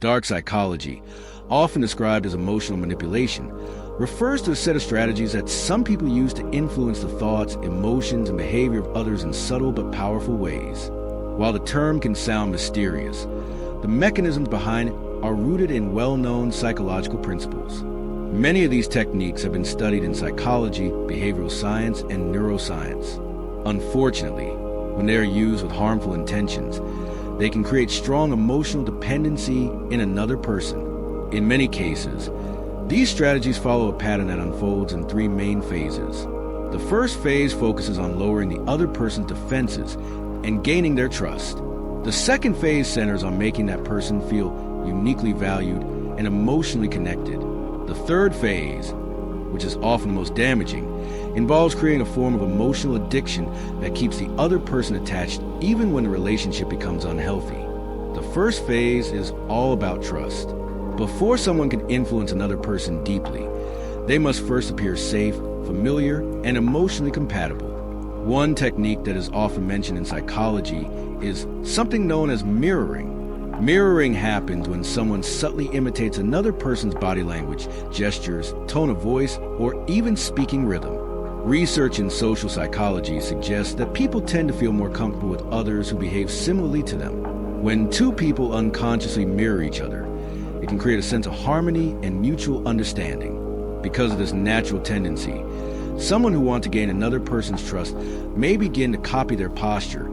Dark psychology, often described as emotional manipulation, refers to a set of strategies that some people use to influence the thoughts, emotions, and behavior of others in subtle but powerful ways. While the term can sound mysterious, the mechanisms behind it are rooted in well-known psychological principles. Many of these techniques have been studied in psychology, behavioral science, and neuroscience. Unfortunately, when they are used with harmful intentions, they can create strong emotional dependency in another person. In many cases, these strategies follow a pattern that unfolds in three main phases. The first phase focuses on lowering the other person's defenses and gaining their trust. The second phase centers on making that person feel uniquely valued and emotionally connected. The third phase, which is often the most damaging, involves creating a form of emotional addiction that keeps the other person attached even when the relationship becomes unhealthy. The first phase is all about trust. Before someone can influence another person deeply, they must first appear safe, familiar, and emotionally compatible. One technique that is often mentioned in psychology is something known as mirroring. Mirroring happens when someone subtly imitates another person's body language, gestures, tone of voice, or even speaking rhythm. Research in social psychology suggests that people tend to feel more comfortable with others who behave similarly to them. When two people unconsciously mirror each other, it can create a sense of harmony and mutual understanding. Because of this natural tendency, someone who wants to gain another person's trust may begin to copy their posture,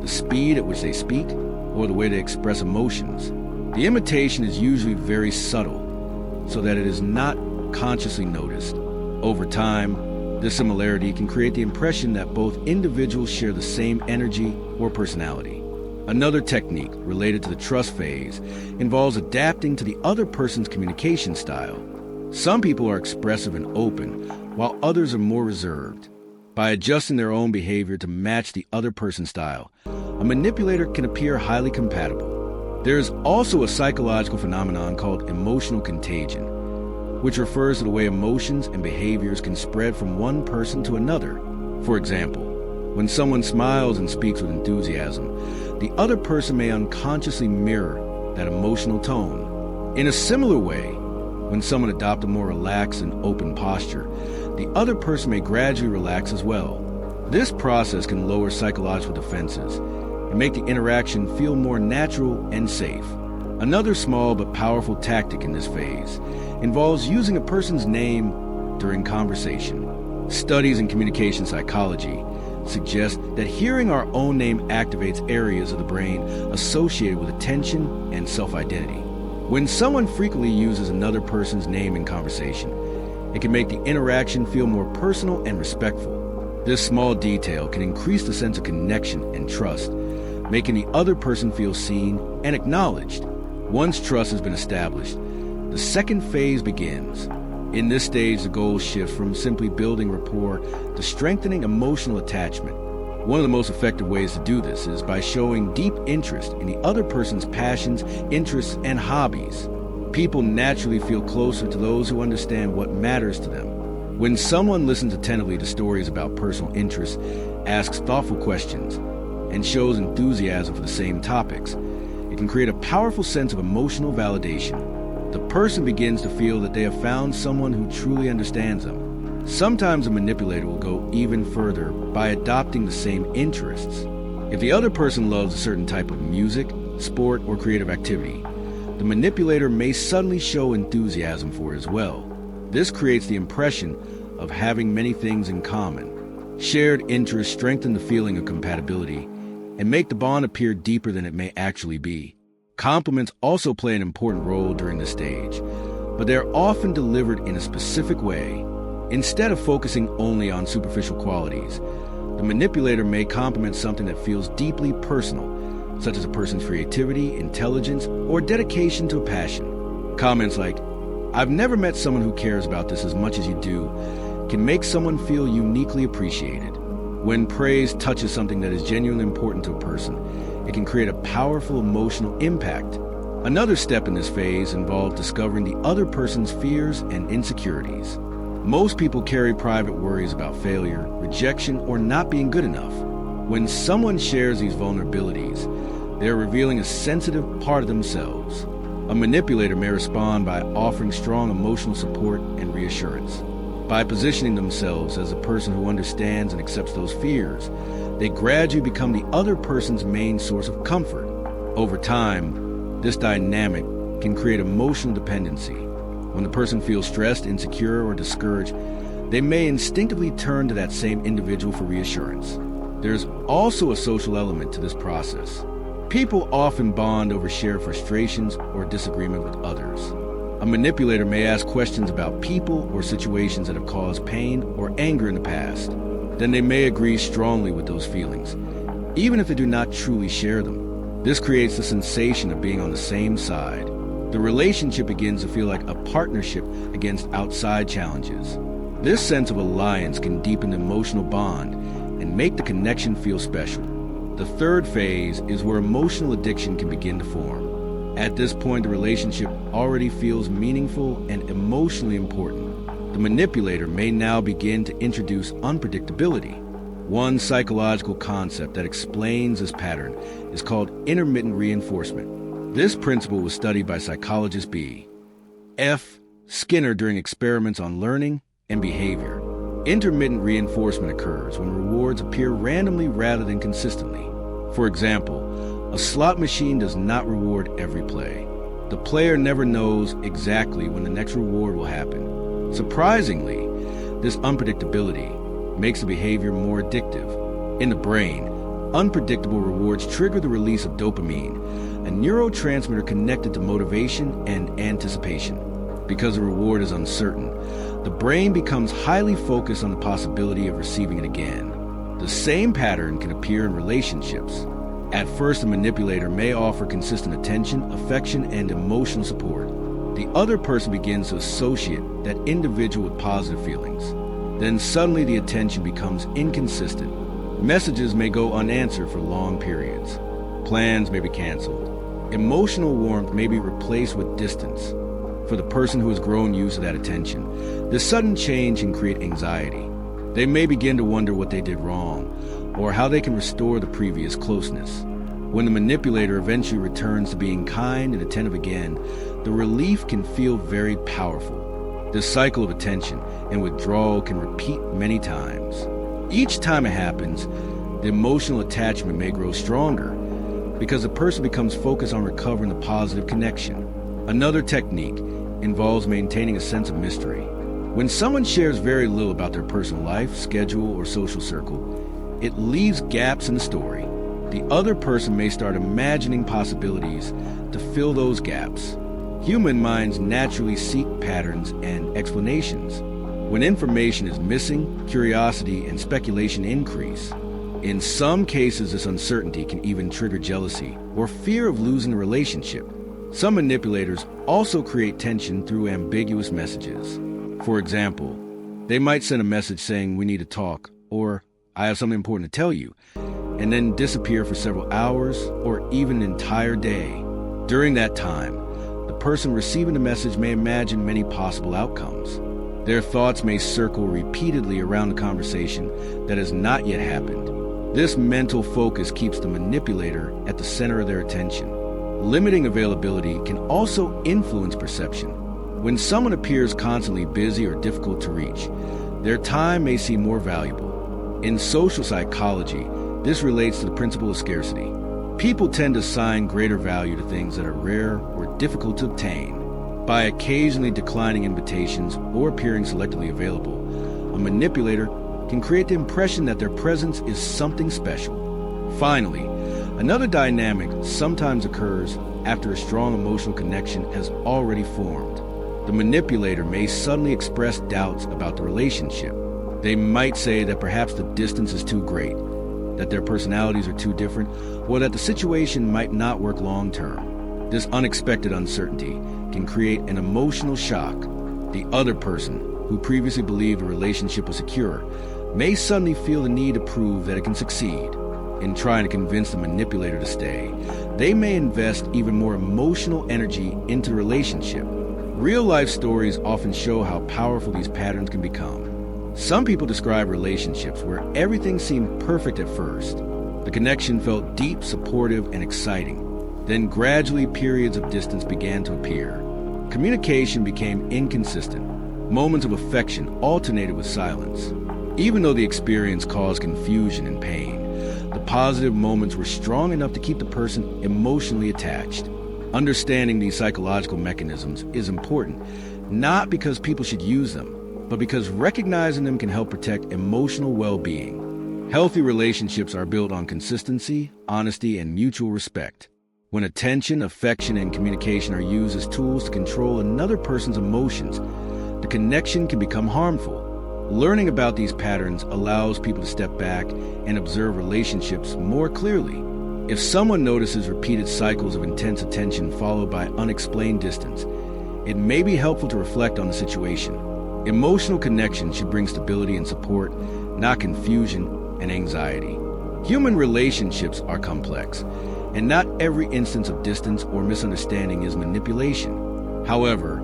the speed at which they speak, or the way they express emotions. The imitation is usually very subtle, so that it is not consciously noticed. Over time, this similarity can create the impression that both individuals share the same energy or personality. Another technique related to the trust phase involves adapting to the other person's communication style. Some people are expressive and open, while others are more reserved. By adjusting their own behavior to match the other person's style, a manipulator can appear highly compatible. There is also a psychological phenomenon called emotional contagion, which refers to the way emotions and behaviors can spread from one person to another. For example, when someone smiles and speaks with enthusiasm, the other person may unconsciously mirror that emotional tone. In a similar way, when someone adopts a more relaxed and open posture, the other person may gradually relax as well. This process can lower psychological defenses and make the interaction feel more natural and safe. Another small but powerful tactic in this phase involves using a person's name during conversation. Studies in communication psychology suggest that hearing our own name activates areas of the brain associated with attention and self-identity. When someone frequently uses another person's name in conversation, it can make the interaction feel more personal and respectful. This small detail can increase the sense of connection and trust, making the other person feel seen and acknowledged. Once trust has been established, the second phase begins. In this stage, the goals shift from simply building rapport to strengthening emotional attachment. One of the most effective ways to do this is by showing deep interest in the other person's passions, interests, and hobbies. People naturally feel closer to those who understand what matters to them. When someone listens attentively to stories about personal interests, asks thoughtful questions, and shows enthusiasm for the same topics, it can create a powerful sense of emotional validation. The person begins to feel that they have found someone who truly understands them. Sometimes a manipulator will go even further by adopting the same interests. If the other person loves a certain type of music, sport, or creative activity, the manipulator may suddenly show enthusiasm for it as well. This creates the impression of having many things in common. Shared interests strengthen the feeling of compatibility and make the bond appear deeper than it may actually be. Compliments also play an important role during this stage, but they are often delivered in a specific way. Instead of focusing only on superficial qualities, the manipulator may compliment something that feels deeply personal, such as a person's creativity, intelligence, or dedication to a passion. Comments like, "I've never met someone who cares about this as much as you do," can make someone feel uniquely appreciated. When praise touches something that is genuinely important to a person, it can create a powerful emotional impact. Another step in this phase involves discovering the other person's fears and insecurities. Most people carry private worries about failure, rejection, or not being good enough. When someone shares these vulnerabilities, they are revealing a sensitive part of themselves. A manipulator may respond by offering strong emotional support and reassurance. By positioning themselves as a person who understands and accepts those fears, they gradually become the other person's main source of comfort. Over time, this dynamic can create emotional dependency. When the person feels stressed, insecure, or discouraged, they may instinctively turn to that same individual for reassurance. There's also a social element to this process. People often bond over shared frustrations or disagreement with others. A manipulator may ask questions about people or situations that have caused pain or anger in the past. Then they may agree strongly with those feelings, even if they do not truly share them. This creates the sensation of being on the same side. The relationship begins to feel like a partnership against outside challenges. This sense of alliance can deepen the emotional bond and make the connection feel special. The third phase is where emotional addiction can begin to form. At this point, the relationship already feels meaningful and emotionally important. The manipulator may now begin to introduce unpredictability. One psychological concept that explains this pattern is called intermittent reinforcement. This principle was studied by psychologist B.F. Skinner during experiments on learning and behavior. Intermittent reinforcement occurs when rewards appear randomly rather than consistently. For example, a slot machine does not reward every play. The player never knows exactly when the next reward will happen. Surprisingly, this unpredictability makes the behavior more addictive. In the brain, unpredictable rewards trigger the release of dopamine, a neurotransmitter connected to motivation and anticipation. Because the reward is uncertain, the brain becomes highly focused on the possibility of receiving it again. The same pattern can appear in relationships. At first, the manipulator may offer consistent attention, affection, and emotional support. The other person begins to associate that individual with positive feelings. Then suddenly the attention becomes inconsistent. Messages may go unanswered for long periods. Plans may be canceled. Emotional warmth may be replaced with distance. For the person who has grown used to that attention, this sudden change can create anxiety. They may begin to wonder what they did wrong, or how they can restore the previous closeness. When the manipulator eventually returns to being kind and attentive again, the relief can feel very powerful. This cycle of attention and withdrawal can repeat many times. Each time it happens, the emotional attachment may grow stronger because the person becomes focused on recovering the positive connection. Another technique involves maintaining a sense of mystery. When someone shares very little about their personal life, schedule, or social circle, it leaves gaps in the story. The other person may start imagining possibilities to fill those gaps. Human minds naturally seek patterns and explanations. When information is missing, curiosity and speculation increase. In some cases, this uncertainty can even trigger jealousy or fear of losing a relationship. Some manipulators also create tension through ambiguous messages. For example, they might send a message saying, "We need to talk," or "I have something important to tell you," and then disappear for several hours or even an entire day. During that time, the person receiving the message may imagine many possible outcomes. Their thoughts may circle repeatedly around the conversation that has not yet happened. This mental focus keeps the manipulator at the center of their attention. Limiting availability can also influence perception. When someone appears constantly busy or difficult to reach, their time may seem more valuable. In social psychology, this relates to the principle of scarcity. People tend to assign greater value to things that are rare or difficult to obtain. By occasionally declining invitations or appearing selectively available, a manipulator can create the impression that their presence is something special. Finally, another dynamic sometimes occurs after a strong emotional connection has already formed. The manipulator may suddenly express doubts about the relationship. They might say that perhaps the distance is too great, that their personalities are too different, or that the situation might not work long term. This unexpected uncertainty can create an emotional shock. The other person, who previously believed a relationship was secure, may suddenly feel the need to prove that it can succeed. In trying to convince the manipulator to stay, they may invest even more emotional energy into the relationship. Real-life stories often show how powerful these patterns can become. Some people describe relationships where everything seemed perfect at first. The connection felt deep, supportive, and exciting. Then gradually periods of distance began to appear. Communication became inconsistent. Moments of affection alternated with silence. Even though the experience caused confusion and pain, the positive moments were strong enough to keep the person emotionally attached. Understanding these psychological mechanisms is important, not because people should use them, but because recognizing them can help protect emotional well-being. Healthy relationships are built on consistency, honesty, and mutual respect. When attention, affection, and communication are used as tools to control another person's emotions, the connection can become harmful. Learning about these patterns allows people to step back and observe relationships more clearly. If someone notices repeated cycles of intense attention followed by unexplained distance, it may be helpful to reflect on the situation. Emotional connection should bring stability and support, not confusion and anxiety. Human relationships are complex, and not every instance of distance or misunderstanding is manipulation. However,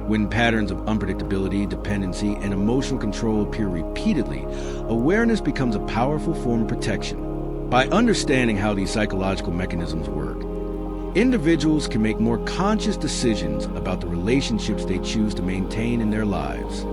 when patterns of unpredictability, dependency, and emotional control appear repeatedly, awareness becomes a powerful form of protection. By understanding how these psychological mechanisms work, individuals can make more conscious decisions about the relationships they choose to maintain in their lives.